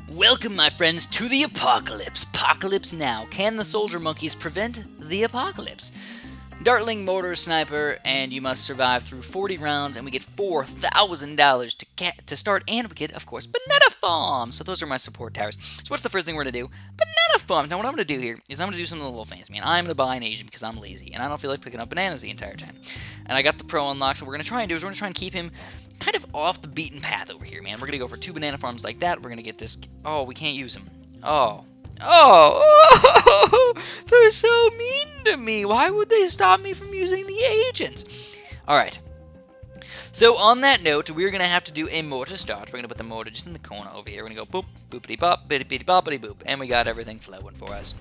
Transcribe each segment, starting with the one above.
Welcome, my friends, to the Apocalypse. Apocalypse now. Can the soldier monkeys prevent the apocalypse? Dartling, mortar, sniper, and you must survive through 40 rounds, and we get $4,000 to start, and we get, of course, banana farms. So those are my support towers. So what's the first thing we're going to do? Banana farms. Now what I'm going to do here is I'm going to do something a little fancy, man. I'm going to buy an Asian because I'm lazy, and I don't feel like picking up bananas the entire time. And I got the pro unlocked, so what we're going to try and do is we're going to try and keep him kind of off the beaten path over here, man. We're going to go for 2 banana farms like that. We're going to get this... Oh, we can't use him. Oh, they're so mean to me. Why would they stop me from using the agents? Alright. So, on that note, we're going to have to do a mortar start. We're going to put the mortar just in the corner over here. We're going to go boop, boopity bop, bippity boppity boop. And we got everything flowing for us.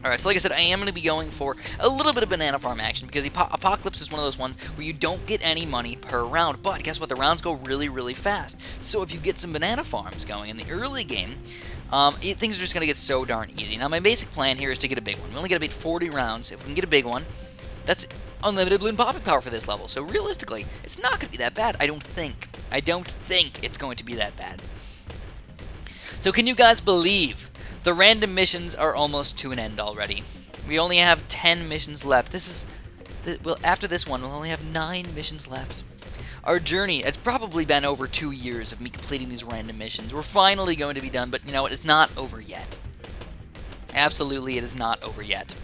Alright, so like I said, I am going to be going for a little bit of banana farm action because Apocalypse is one of those ones where you don't get any money per round. But guess what? The rounds go really, really fast. So if you get some banana farms going in the early game, things are just going to get so darn easy. Now, my basic plan here is to get a big one. We only get about 40 rounds. If we can get a big one, that's unlimited balloon popping power for this level. So realistically, it's not going to be that bad, I don't think. I don't think it's going to be that bad. So can you guys believe the random missions are almost to an end already? We only have 10 missions left. Well, after this one, we'll only have 9 missions left. Our journey has probably been over 2 years of me completing these random missions. We're finally going to be done, but you know what? It's not over yet. Absolutely, it is not over yet.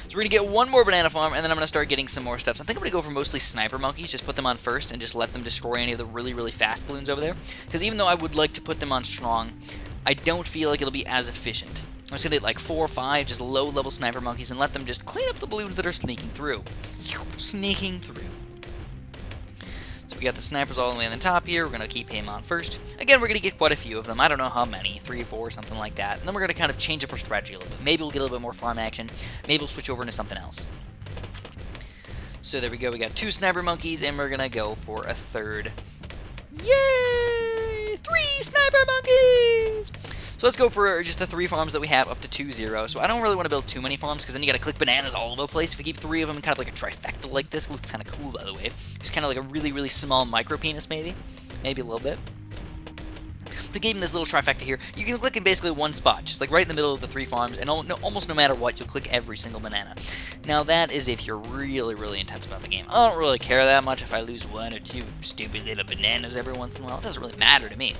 So we're going to get one more banana farm, and then I'm going to start getting some more stuff. So I think I'm going to go for mostly sniper monkeys, just put them on first, and just let them destroy any of the really, really fast balloons over there. Because even though I would like to put them on strong, I don't feel like it'll be as efficient. I'm just going to get like 4 or 5 just low-level sniper monkeys and let them just clean up the balloons that are sneaking through. Sneaking through. So we got the snipers all the way on the top here. We're going to keep him on first. Again, we're going to get quite a few of them. I don't know how many, 3 or 4, something like that. And then we're going to kind of change up our strategy a little bit. Maybe we'll get a little bit more farm action. Maybe we'll switch over into something else. So there we go. We got 2 sniper monkeys, and we're going to go for a third. Yay! 3 sniper monkeys! So let's go for just the 3 farms that we have up to 2-0. So I don't really want to build too many farms because then you got to click bananas all over the place. If we keep 3 of them, kind of like a trifecta like this, it looks kind of cool, by the way. Just kind of like a really, really small micro penis, maybe. Maybe a little bit. To give him this little trifecta here, you can click in basically one spot, just like right in the middle of the 3 farms, and almost no matter what, you'll click every single banana. Now that is if you're really, really intense about the game. I don't really care that much if I lose 1 or 2 stupid little bananas every once in a while. It doesn't really matter to me.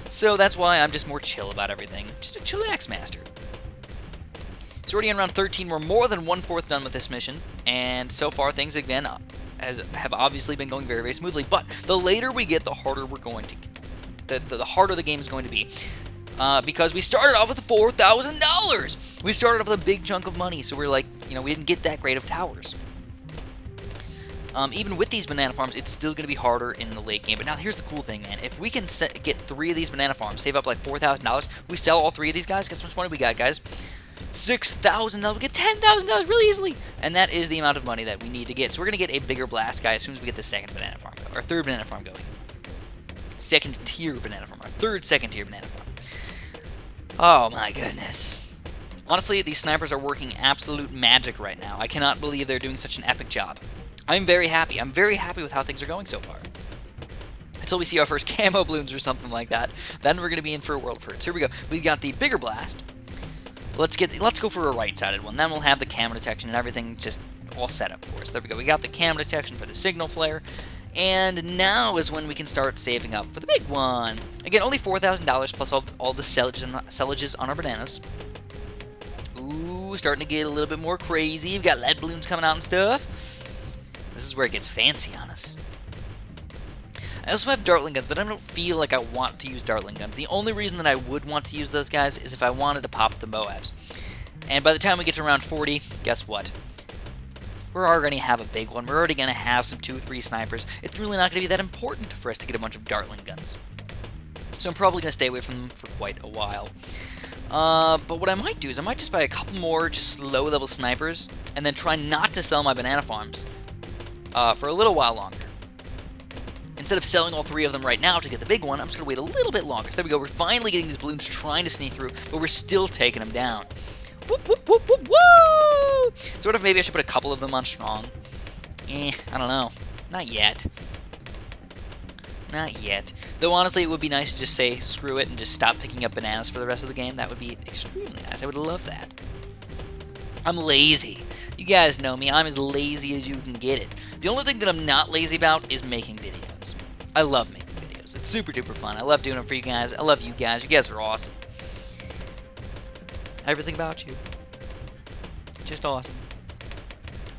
So that's why I'm just more chill about everything. Just a chillax master. So already in round 13, we're more than 1/4 done with this mission. And so far, things again have obviously been going very, very smoothly. But the later we get, the harder we're going to the harder the game is going to be. Because we started off with $4,000! We started off with a big chunk of money. So we're like, you know, we didn't get that great of towers. Even with these banana farms, it's still going to be harder in the late game. But now here's the cool thing, man. If we can get 3 of these banana farms, save up like $4,000, we sell all 3 of these guys. Guess how much money we got, guys? $6,000. We get $10,000 really easily. And that is the amount of money that we need to get. So we're going to get a bigger blast guy as soon as we get the second banana farm going. Or third banana farm going. Second tier banana farm. Or third second tier banana farm. Oh my goodness. Honestly, these snipers are working absolute magic right now. I cannot believe they're doing such an epic job. I'm very happy. I'm very happy with how things are going so far. Until we see our first camo balloons or something like that, then we're going to be in for a world of hurt. So here we go. We got the bigger blast. Let's go for a right-sided one. Then we'll have the camo detection and everything just all set up for us. There we go. We got the camo detection for the signal flare. And now is when we can start saving up for the big one. Again, only $4,000 plus all the cellages on our bananas. Ooh, starting to get a little bit more crazy. We've got lead balloons coming out and stuff. This is where it gets fancy on us. I also have Dartling guns, but I don't feel like I want to use Dartling guns. The only reason that I would want to use those guys is if I wanted to pop the Moabs. And by the time we get to round 40, guess what? We're already going to have a big one. We're already going to have some 2 or 3 snipers. It's really not going to be that important for us to get a bunch of Dartling guns. So I'm probably going to stay away from them for quite a while. But what I might do is I might just buy a couple more just low-level snipers and then try not to sell my banana farms for a little while longer. Instead of selling all 3 of them right now to get the big one, I'm just going to wait a little bit longer. So there we go. We're finally getting these balloons trying to sneak through, but we're still taking them down. Whoop, whoop, whoop, whoop, whoa! So what if maybe I should put a couple of them on strong? I don't know. Not yet. Not yet. Though honestly, it would be nice to just say screw it and just stop picking up bananas for the rest of the game. That would be extremely nice. I would love that. I'm lazy. You guys know me. I'm as lazy as you can get it. The only thing that I'm not lazy about is making videos. I love making videos. It's super duper fun. I love doing them for you guys. I love you guys. You guys are awesome. Everything about you. Just awesome.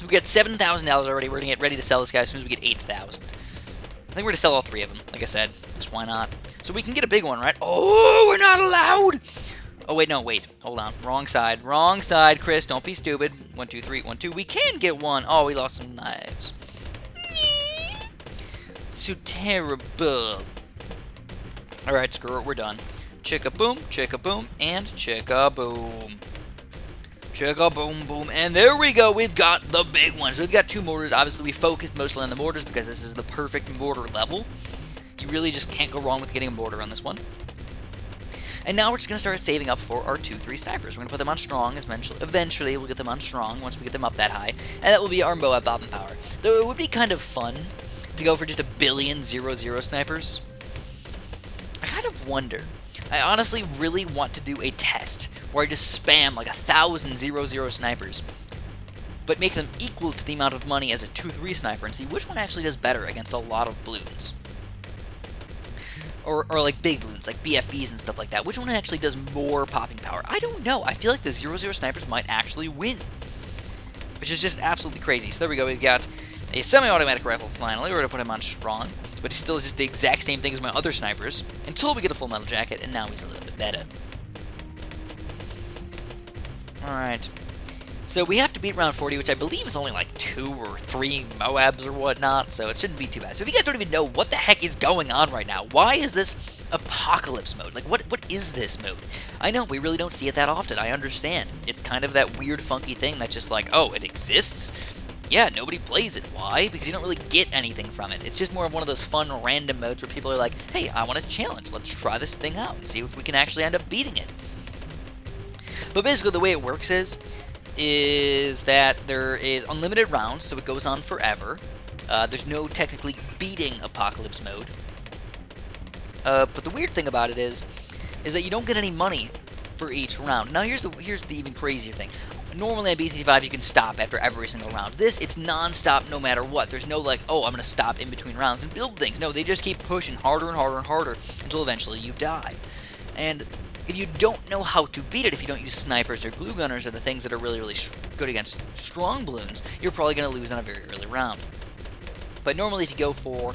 We got $7,000 already. We're going to get ready to sell this guy as soon as we get 8,000. I think we're going to sell all 3 of them. Like I said, just why not? So we can get a big one, right? Oh, we're not allowed! Oh, wait, no, wait. Hold on. Wrong side. Wrong side, Chris. Don't be stupid. 1, 2, 3, 1, 2. We can get one. Oh, we lost some knives. So terrible. Alright, screw it. We're done. Chicka-boom, chicka-boom, and chicka-boom. Chicka-boom, boom. And there we go. We've got the big ones. We've got 2 mortars. Obviously, we focused mostly on the mortars because this is the perfect mortar level. You really just can't go wrong with getting a mortar on this one. And now we're just going to start saving up for our 2-3 snipers. We're going to put them on strong. Eventually, we'll get them on strong once we get them up that high. And that will be our Moab Bobbin power. Though it would be kind of fun to go for just 1,000,000,000 snipers. I kind of wonder. I honestly really want to do a test where I just spam like 1,000 snipers, but make them equal to the amount of money as a 2-3 sniper and see which one actually does better against a lot of balloons. Or like big balloons, like BFBs and stuff like that. Which one actually does more popping power? I don't know. I feel like the 0-0 snipers might actually win, which is just absolutely crazy. So there we go. We've got a semi-automatic rifle finally. We're going to put him on strong, but he still is just the exact same thing as my other snipers until we get a full metal jacket, and now he's a little bit better. Alright. So we have to beat round 40, which I believe is only like 2 or 3 Moabs or whatnot, so it shouldn't be too bad. So if you guys don't even know what the heck is going on right now, why is this Apocalypse mode? Like, what is this mode? I know, we really don't see it that often, I understand. It's kind of that weird, funky thing that's just like, oh, it exists? Yeah, nobody plays it. Why? Because you don't really get anything from it. It's just more of one of those fun, random modes where people are like, hey, I want a challenge. Let's try this thing out and see if we can actually end up beating it. But basically, the way it works is that there is unlimited rounds, so it goes on forever. There's no technically beating Apocalypse mode. But the weird thing about it is that you don't get any money for each round. Now here's the even crazier thing. Normally on B35 you can stop after every single round. This, it's non-stop no matter what. There's no like, oh, I'm going to stop in between rounds and build things. No, they just keep pushing harder and harder and harder until eventually you die. And if you don't know how to beat it, if you don't use snipers or glue gunners or the things that are really, really good against strong balloons, you're probably going to lose on a very early round. But normally if you go for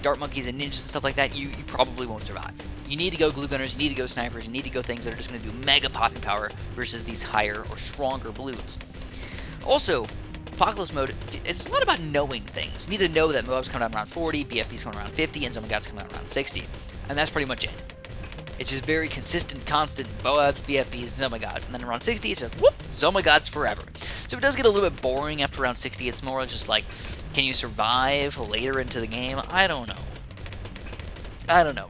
dart monkeys and ninjas and stuff like that, you probably won't survive. You need to go glue gunners, you need to go snipers, you need to go things that are just going to do mega popping power versus these higher or stronger balloons. Also, Apocalypse mode, it's a lot about knowing things. You need to know that Moab's coming out around 40, BFB's coming around 50, and Zomagod's coming out around 60. And that's pretty much it. It's just very consistent, constant Moabs, BFBs, Zomagods. And then around 60, it's just, whoop, Zomagods forever. So it does get a little bit boring after around 60. It's more just like, can you survive later into the game? I don't know.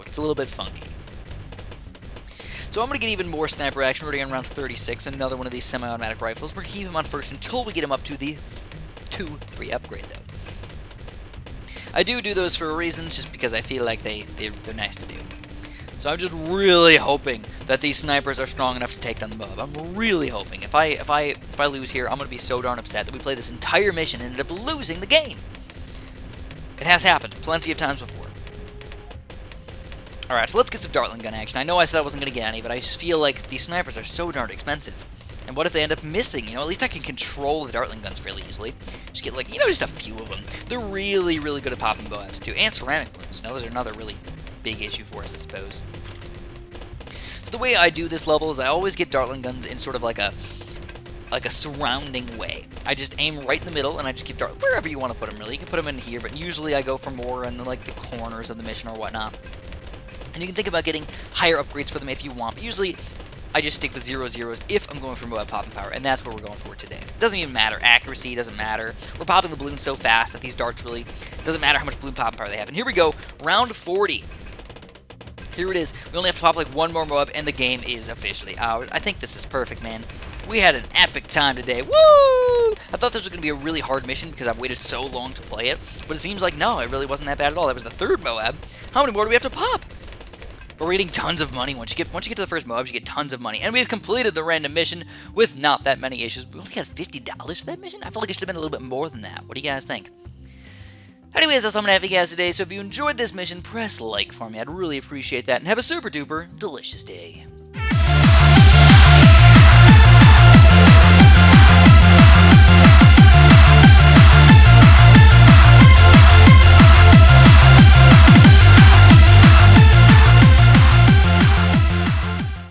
It's a little bit funky. So I'm going to get even more sniper action. We're getting around 36, another one of these semi-automatic rifles. We're going to keep him on first until we get him up to the 2-3 upgrade, though. I do those for reasons, just because I feel like they're nice to do. So I'm just really hoping that these snipers are strong enough to take down the Moab. I'm really hoping. If I lose here, I'm going to be so darn upset that we play this entire mission and end up losing the game. It has happened plenty of times before. Alright, so let's get some Dartling gun action. I know I said I wasn't going to get any, but I just feel like these snipers are so darn expensive. And what if they end up missing? You know, at least I can control the Dartling guns fairly easily. Just get, like, just a few of them. They're really, really good at popping Moabs, too. And ceramic balloons. Now, those are another really big issue for us, I suppose. So the way I do this level is I always get Dartling guns in sort of like a surrounding way. I just aim right in the middle, and I just keep dart wherever you want to put them, really. You can put them in here, but usually I go for more in, like, the corners of the mission or whatnot. And you can think about getting higher upgrades for them if you want, but usually I just stick with 0-0s if I'm going for Moab popping power, and that's what we're going for today. It doesn't even matter. Accuracy doesn't matter. We're popping the balloon so fast that these darts really doesn't matter how much balloon popping power they have. And here we go, round 40. Here it is. We only have to pop like one more Moab, and the game is officially ours. I think this is perfect, man. We had an epic time today. Woo! I thought this was going to be a really hard mission because I've waited so long to play it, but it seems like no, it really wasn't that bad at all. That was the third Moab. How many more do we have to pop? We're getting tons of money. Once you get to the first Moab, you get tons of money. And we've completed the random mission with not that many issues. We only got $50 for that mission? I feel like it should have been a little bit more than that. What do you guys think? Anyways, that's all I'm going to have for you guys today. So if you enjoyed this mission, press like for me. I'd really appreciate that. And have a super duper delicious day.